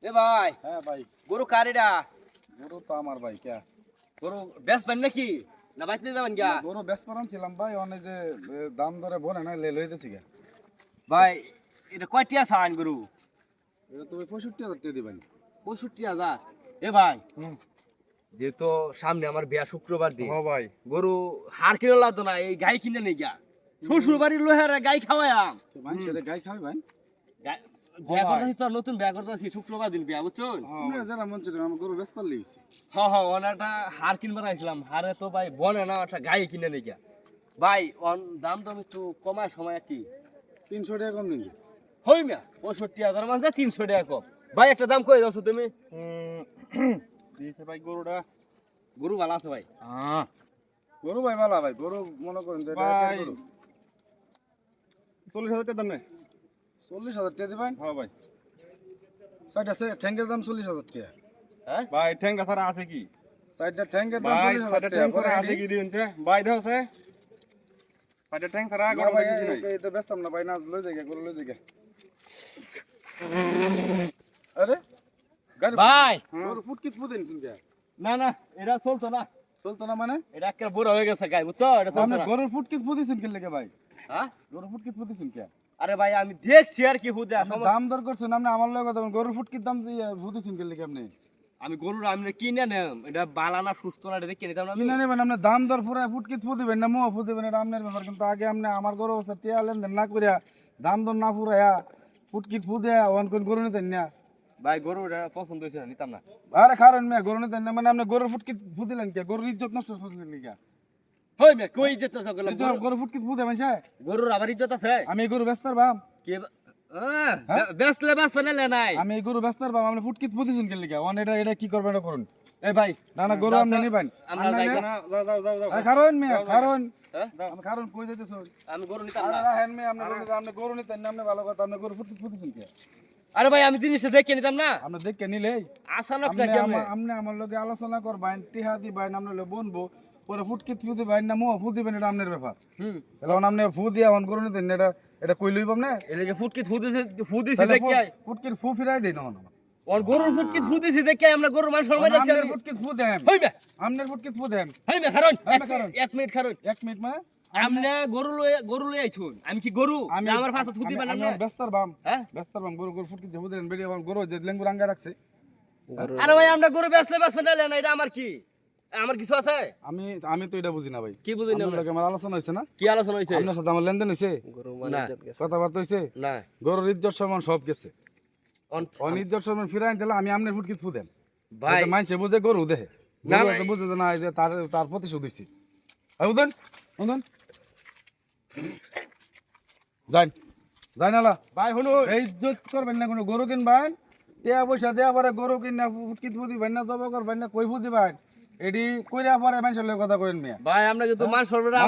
এ ভাই, হ্যাঁ ভাই, গরু কারিডা? গরু তো আমার ভাই কে গরু বেচবেন নাকি? না বাইতে যাবেন গা? গরু বেশ পারান ছিলাম ভাই, অনেক যে দাম ধরে বলে না লে লইতেছি গা। ভাই, এটা কয়টিয়া চান গরু? এটা তুমি 65,000 টাকা দিবেন। 65,000। এ ভাই, হুম, যেহেতু সামনে আমার বিয়া শুক্রবার দিন, হ্যাঁ ভাই। গরু হার কিনে লাগতো না, এই গাই কিনে নেই গা। শ্বশুর বাড়ির লোহার গাই খাওয়ায়াম। ভাই সেটা গাই খাবে ভাই। বিয়া ভাই। করতেছি তো, নতুন বিয়া করতেছি, শুক্রবার দিন বিয়া, বুঝছেন? তুমি যারা মন ছিল আমার গরু বেশ পারলি হইছে। অনেকটা হার কিনবার আইছিলাম, হারে তো ভাই বনে না, একটা গাই কিনে নেই গা। ভাই, দাম দাম একটু কমায় সময় কি? 300 টাকা কম দিন। হই না 65,000 মানে 300 টাকা কম। ভাই একটা দাম কই যাচ্ছ তুমি? দিয়েছে ভাই গরুটা। গরু ভালো আছে ভাই? গরু ভাই ভালো ভাই, গরু মনে করেন যে এটা ভাই। গরু। 40,000 টাকা দাম নেই। 40,000 টাকা দিবেন। হ্যাঁ ভাই। সাইডটা ঠ্যাঙ্গের দাম 40,000 টাকা। হ্যাঁ ভাই ঠ্যাংটা ছাড়া আছে কি? সাইডটা ঠ্যাঙ্গের দাম ভাই 40,000 সাইডে টাকা। ঠ্যাং পরে ছাড়া আছে কি দিবেন যে? ভাই দাও আছে। সাইডে ঠ্যাং ছাড়া না গরম ভাই, কিছু নাই। এই তো ব্যস্ত না ভাই, না লই যাই গরু লই যাই। আরে গাড়ি ভাই, গরু ফুটকিত ফুদেন শুনকে। না না, এটা চলতো না। চলতো না মানে? এটা একটা বুড়া হয়ে গেছে গাই, বুঝছো? এটা চলতো আপনি না। গরুর ফুটকিত ফুদিছেন কি লাগে ভাই? হ্যাঁ? গরুর ফুটকিত ফুদিছেন কে? আরে ভাই, আমি দেখছি আর কি হুদে আপনি দাম দর করছেন, আপনি আমার লগে কথা বলেন, গরুর ফুটকিত দাম দিয়ে ফুদিছেন কি লাগে আপনি? আমি গরুর আমি কিনে নেম, এটা বালানা সুস্থ না, এটা কিনে দাম না আমি। কিনা নেবেন আপনি, দাম দর পুরা ফুটকিত ফুদিবেন না মোয়া ফুদিবেন, এটা আপনার ব্যাপার। কিন্তু আগে আপনি আমার গরু অবস্থা টিয়া লেনদেন না করিয়া, দাম দর না ফুরাইয়া ফুটকিত ফুদিয়া ওয়ান কোন গরু নিতেন না। ভাই, গরু এটা পছন্দ হয়েছে না, নিতাম না। আরে কারণ মেয়ে গরু নিতেন না মানে আপনি গরুর ফুটকিত ফুদিলেন কে? গরুর ইজ্জত নষ্ট করলেন লিগা। হই মে, কই ইজ্জত নষ্ট করলাম? গরু ফুটকিত ফুদে মানছে। গরুর আবার ইজ্জত আছে? আমি এই গরু ব্যস্তার বাম। কে বেচলে বেচবে না নাই? আমি এই গরু ব্যস্তার বাম, আপনি ফুটকিত ফুদিছেন কি লিগা? ওয়ান এটা এটা কি করবেন এটা করুন। এই ভাই, না না, গরু আপনি নিবেন। আমরা যাই গা। না, যাও যাও যাও যাও। কারণ মেয়ে কারণ হ্যাঁ? আমি কারণ কই যাইতেছ? আমি গরু নিতাম আরে না। রাহেন মেয়ে, আপনি গরু নিতেন না, আপনি ভালো কথা, আপনি গরু ফুটকিত ফুদিছেন কে? আরে ভাই, আমি জিনিসটা দেখে নিতাম না। আপনি দেখে নিলেই আসানক আপনি না কেমনে? আপনি আমার লগে আলোচনা করবেন, টিহা দিবেন, আপনি লগে বনবো, পরে ফুটকিত ফুদিবেন না মোয়া ফুদিবেন, এটা আপনার ব্যাপার। হুম, এখন আপনি ফু দিয়া অন গরু নিতেন না, এটা এটা কই লইব আপনি? এদিকে ফুটকি ফুদিছি তাহলে দেখে আই। ফুটকির ফু ফিরাই দেই না ওর গরুর ফুটকি ফুদিছি দেখে আমরা গরুর মাংস মারি যাচ্ছি। আপনার ফুটকিত ফু দেন, হই মে, আপনার ফুটকিত ফু দেন। হই মে, কারণ হই মে, কারণ। 1 মিনিট কারণ 1 মিনিট মানে আমনে গরু লই আইছুন। আমি কি গরু? আমি আমার পাশে থুতি বানান আমি না। ব্যস্তার বাম, হ্যাঁ? ব্যস্তার বাম, গরু গরু ফুটকিত যাবো দেন বেরিয়ে, আমার গরু যে লেঙ্গুর আঙ্গা রাখছে। আরে ভাই, আমরা গরু বেচলে বেচবে না, এটা আমার কি? আমার কিছু আছে? আমি আমি তো এটা বুঝি না ভাই। কি বুঝিনা? আপনার লগে আমার আলোচনা হইছে না? কি আলোচনা হইছে? আপনার সাথে আমার লেনদেন হইছে, না কথাবার্তা হইছে। না, গরুর ইজ্জত সম্মান সব গেছে। অন- ইজ্জত সম্মান ফিরাই দিলে আমি আপনার ফুটকিত ফু দেন। ভাই, মানছে বুঝে গরু দেহে, না গরু ভাই। তো বুঝে যে না, এই যে তার তার প্রতিশোধ হইছে। উদেন উদেন যাই যাই নালা ভাই শুনুন, এই ইজ্জত করবেন না, কোনো গরু কিনবেন, টিয়া পয়সা দেওয়া পরে গরু কিনা ফুটকিত ফুদিবেন না, জব করবেন না, কই ফুদিবেন, এডি কইরা পরে মানুষের লগে কথা কইন মিয়া। ভাই আমরা কিন্তু মান সর্বরা